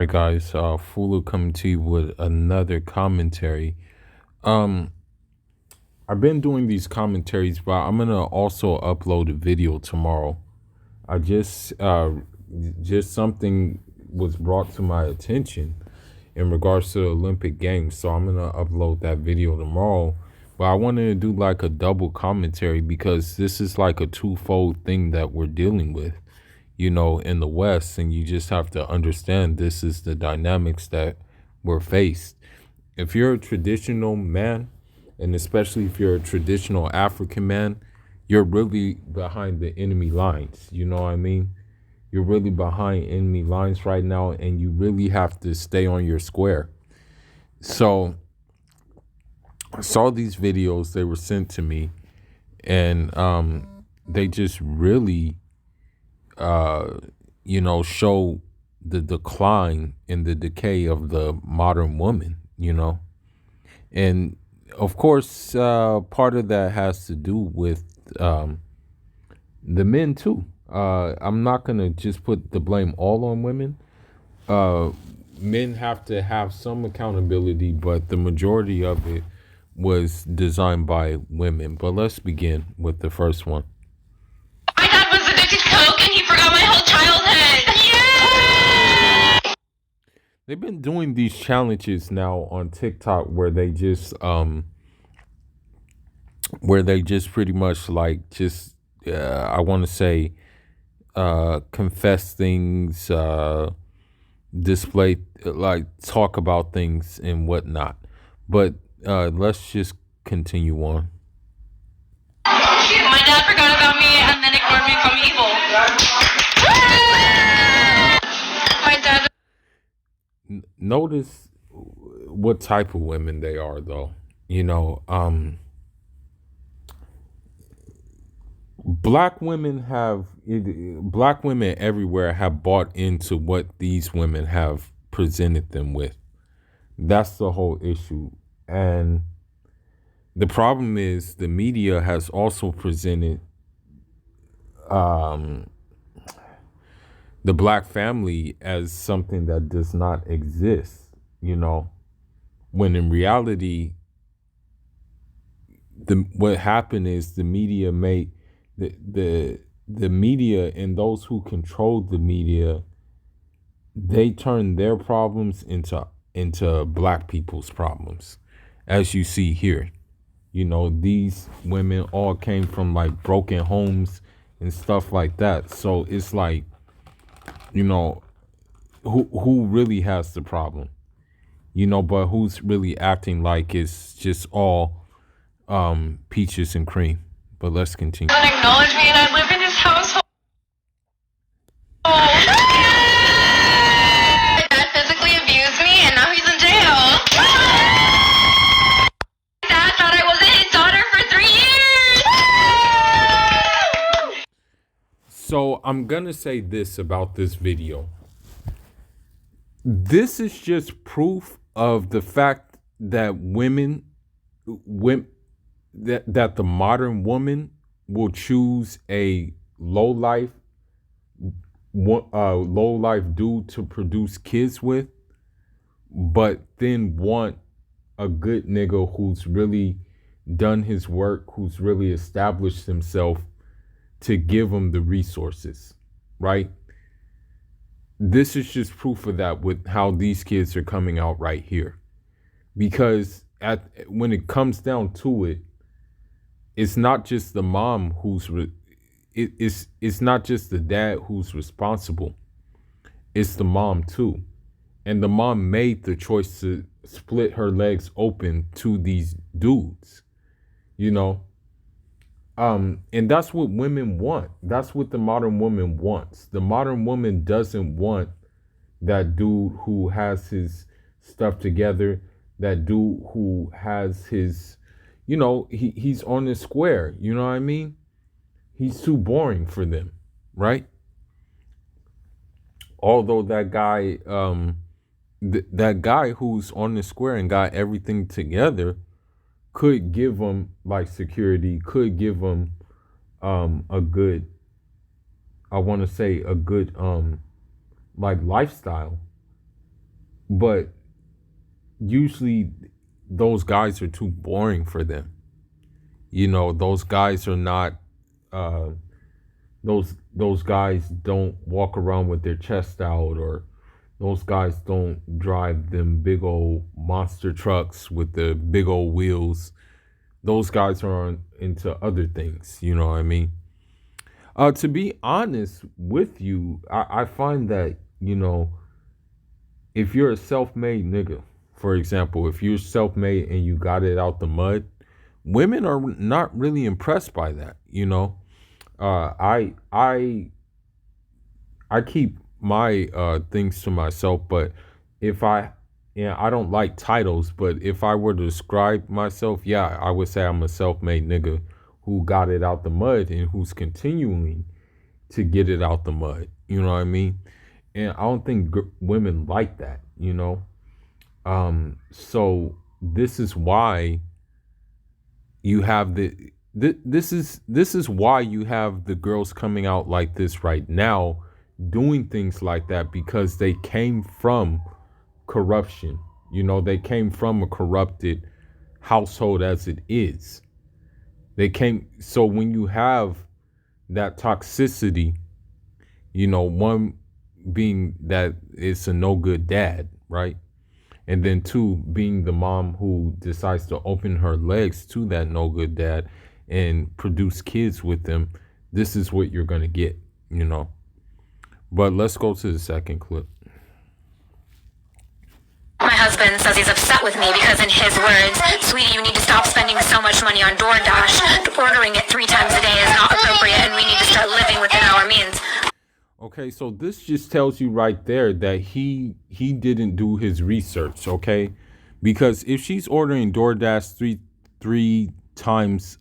Hey guys, Fulu coming to you with another commentary. Um, I've been doing these commentaries, but I'm gonna also upload a video tomorrow. I just something was brought to my attention in regards to the Olympic Games, so I'm gonna upload that video tomorrow. But I wanted to do like a double commentary because this is like a twofold thing that we're dealing with, in the West, and you just have to understand this is the dynamics that we're faced. If you're a traditional man, and especially if you're a traditional African man, you're really behind the enemy lines. You know what I mean? You're really behind enemy lines right now, and you really have to stay on your square. So I saw these videos, they were sent to me, and they just really show the decline and the decay of the modern woman. And of course, part of that has to do with the men too. I'm not gonna just put the blame all on women. Uh, Men have to have some accountability, but the majority of it was designed by women. But let's begin with the first one. My dad was addicted to coke and he forgot my whole childhood. Yeah! They've been doing these challenges now on TikTok where they just pretty much like just I want to say confess things, display, like talk about things and whatnot. But let's just continue on. My dad forgot about me and then ignored me from evil. My dad. Notice what type of women they are, though. Black women everywhere have bought into what these women have presented them with. That's the whole issue. And the problem is the media has also presented um, the black family as something that does not exist, when in reality, what happened is the media made the media and those who control the media, they turn their problems into black people's problems, as you see here. These women all came from like broken homes and stuff like that. So it's like, who really has the problem? But who's really acting like it's just all peaches and cream? But let's continue. Doesn't acknowledge me and I live in his household. My dad physically abused me and now he's in jail. My dad thought I wasn't his daughter for 3 years. So I'm gonna say this about this video. This is just proof of the fact that women that the modern woman will choose a low life dude to produce kids with, but then want a good nigga who's really done his work, who's really established himself, to give him the resources, right? This is just proof of that with how these kids are coming out right here. Because when it comes down to it, it's not just the mom it's not just the dad who's responsible. It's the mom too. And the mom made the choice to split her legs open to these dudes, you know? And that's what women want. That's what the modern woman wants. The modern woman doesn't want that dude who has his stuff together, that dude who has his, he's on the square. You know what I mean? He's too boring for them, right? Although that guy, that guy who's on the square and got everything together could give them like security, could give them a good, I want to say a good like lifestyle, but usually those guys are too boring for them. Those guys are not uh those guys don't walk around with their chest out, or those guys don't drive them big old monster trucks with the big old wheels. Those guys are into other things, you know what I mean? To be honest with you, I find that, if you're a self-made nigga, for example, if you're self-made and you got it out the mud, women are not really impressed by that, I keep my things to myself, but if I don't like titles, but if I were to describe myself, yeah, I would say I'm a self-made nigga who got it out the mud and who's continuing to get it out the mud. You know what I mean? And I don't think women like that. So this is why you have this is why you have the girls coming out like this right now, doing things like that, because they came from corruption. They came from a corrupted household as it is. So when you have that toxicity, one being that it's a no good dad, right? And then two, being the mom who decides to open her legs to that no good dad and produce kids with them. This is what you're going to get. But let's go to the second clip. My husband says he's upset with me because, in his words, sweetie, you need to stop spending so much money on DoorDash. Ordering it 3 times a day is not appropriate, and we need to start living within our means. Okay, so this just tells you right there that he didn't do his research, okay? Because if she's ordering DoorDash three times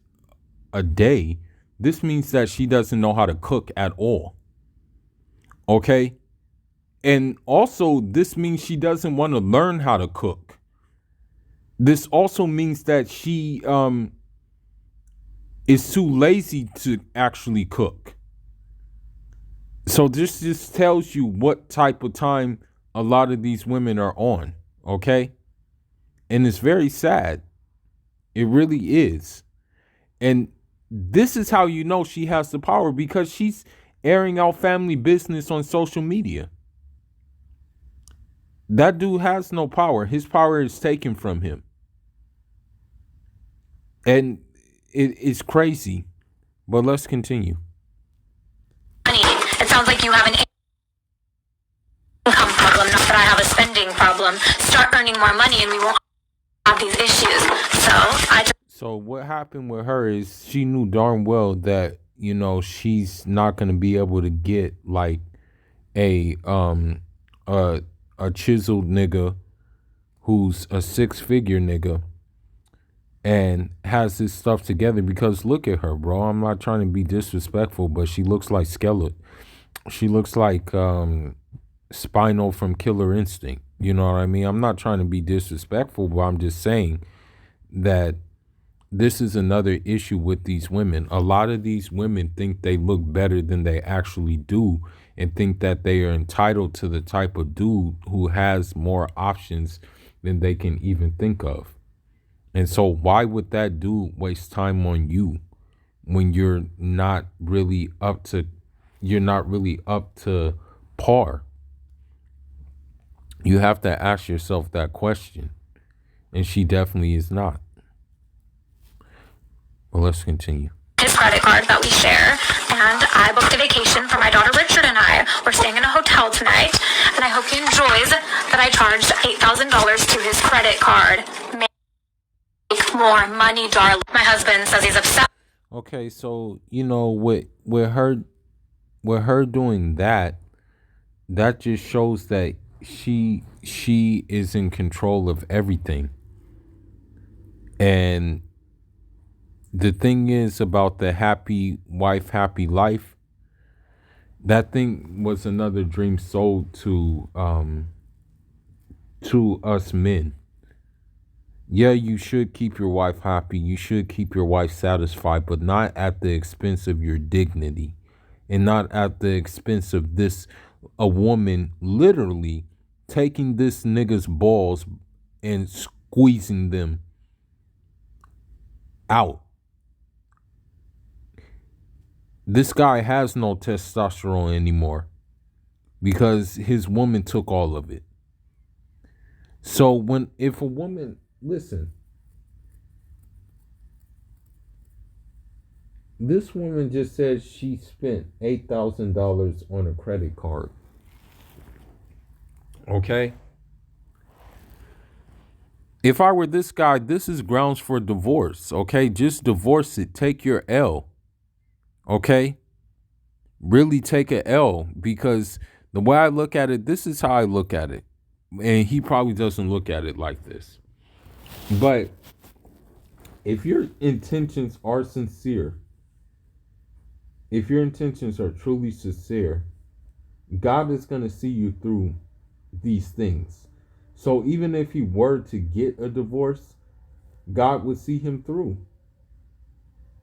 a day, this means that she doesn't know how to cook at all. Okay? And also, this means she doesn't want to learn how to cook. This also means that she is too lazy to actually cook. So this just tells you what type of time a lot of these women are on, okay? And it's very sad. It really is. And this is how you know she has the power, because she's airing out family business on social media. That dude has no power. His power is taken from him. And it's crazy. But let's continue. It sounds like you have an income problem, not that I have a spending problem. Start earning more money and we won't have these issues. So what happened with her is she knew darn well that, she's not going to be able to get like a chiseled nigga who's a 6-figure nigga and has his stuff together, because look at her, bro. I'm not trying to be disrespectful, but she looks like Skeletor. She looks like Spinal from Killer Instinct. You know what I mean? I'm not trying to be disrespectful, but I'm just saying that this is another issue with these women. A lot of these women think they look better than they actually do, and think that they are entitled to the type of dude who has more options than they can even think of. And so why would that dude waste time on you when you're not really up to par? You have to ask yourself that question. And she definitely is not. Well, let's continue. His credit card that we share, and I booked a vacation for my daughter Richard and I. We're staying in a hotel tonight, and I hope he enjoys that I charged $8,000 to his credit card. Make more money, darling. My husband says he's upset. Okay, so with her doing that just shows that she is in control of everything. And the thing is about the happy wife, happy life, that thing was another dream sold to us men. Yeah, you should keep your wife happy. You should keep your wife satisfied, but not at the expense of your dignity, and not at the expense of a woman literally taking this nigga's balls and squeezing them out. This guy has no testosterone anymore because his woman took all of it. So if a woman, listen, this woman just said she spent $8,000 on a credit card. Okay? If I were this guy, this is grounds for divorce. Okay? Just divorce it. Take your L. Okay? Really take a L, because the way I look at it, this is how I look at it. And he probably doesn't look at it like this. But if your intentions are sincere, if your intentions are truly sincere, God is going to see you through these things. So even if he were to get a divorce, God would see him through.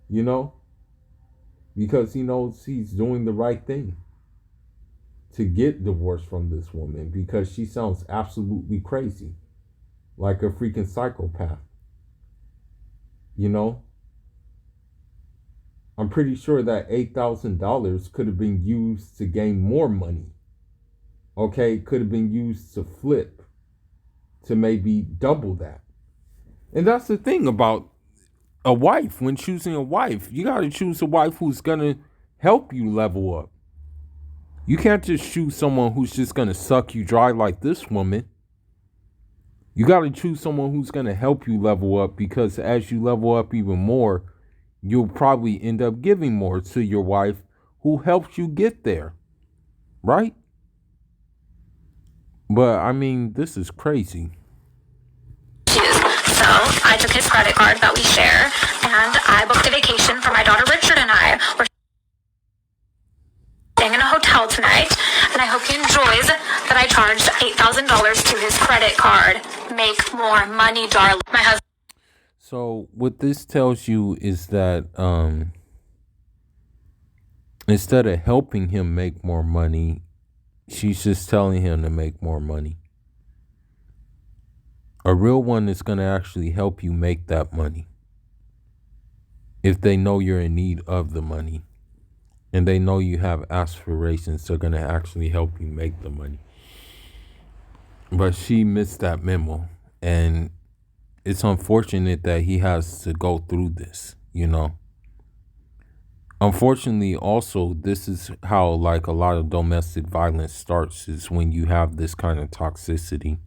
You know? Because he knows he's doing the right thing to get divorced from this woman, because she sounds absolutely crazy, like a freaking psychopath. You know? I'm pretty sure that $8,000 could have been used to gain more money. Okay? It could have been used to flip to maybe double that. And that's the thing about a wife. When choosing a wife, you got to choose a wife who's going to help you level up. You can't just choose someone who's just going to suck you dry like this woman. You got to choose someone who's going to help you level up, because as you level up even more, you'll probably end up giving more to your wife who helped you get there. Right? But I mean, this is crazy. So I took his credit card that we share, and I booked a vacation for my daughter Richard and I. We're staying in a hotel tonight, and I hope he enjoys that I charged $8,000 to his credit card. Make more money, darling. My husband. So what this tells you is that instead of helping him make more money, she's just telling him to make more money. A real one is going to actually help you make that money if they know you're in need of the money and they know you have aspirations. They're going to actually help you make the money. But she missed that memo, and it's unfortunate that he has to go through this, you know. Unfortunately, also, this is how like a lot of domestic violence starts, is when you have this kind of toxicity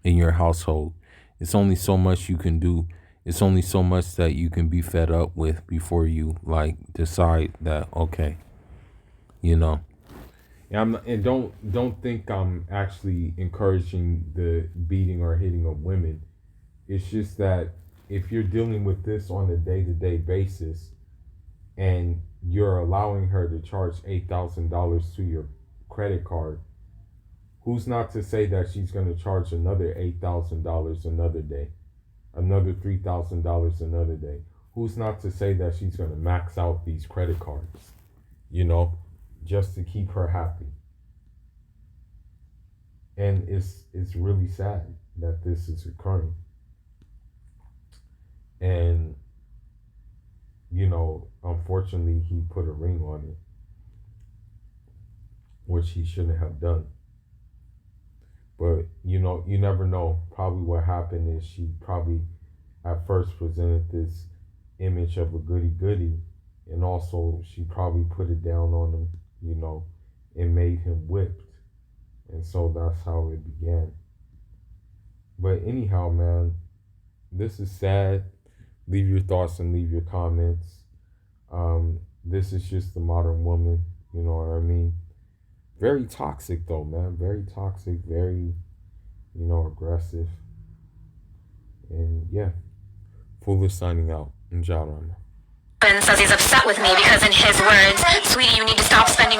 in your household. It's only so much you can do. It's only so much that you can be fed up with before you like decide that, okay, you know. And don't think I'm actually encouraging the beating or hitting of women. It's just that if you're dealing with this on a day-to-day basis and you're allowing her to charge $8,000 to your credit card, who's not to say that she's going to charge another $8,000 another day, another $3,000 another day? Who's not to say that she's going to max out these credit cards, you know, just to keep her happy? And it's really sad that this is occurring. And, you know, unfortunately, he put a ring on it, which he shouldn't have done. But, you know, you never know. Probably what happened is she probably at first presented this image of a goody-goody, and also she probably put it down on him, you know, and made him whipped. And so that's how it began. But anyhow, man, this is sad. Leave your thoughts and leave your comments. This is just the modern woman, you know what I mean? Very toxic though, man. Very toxic, very, you know, aggressive. And yeah, Foolish signing out. Njara. Says he's upset with me because, in his words, sweetie, you need to stop spending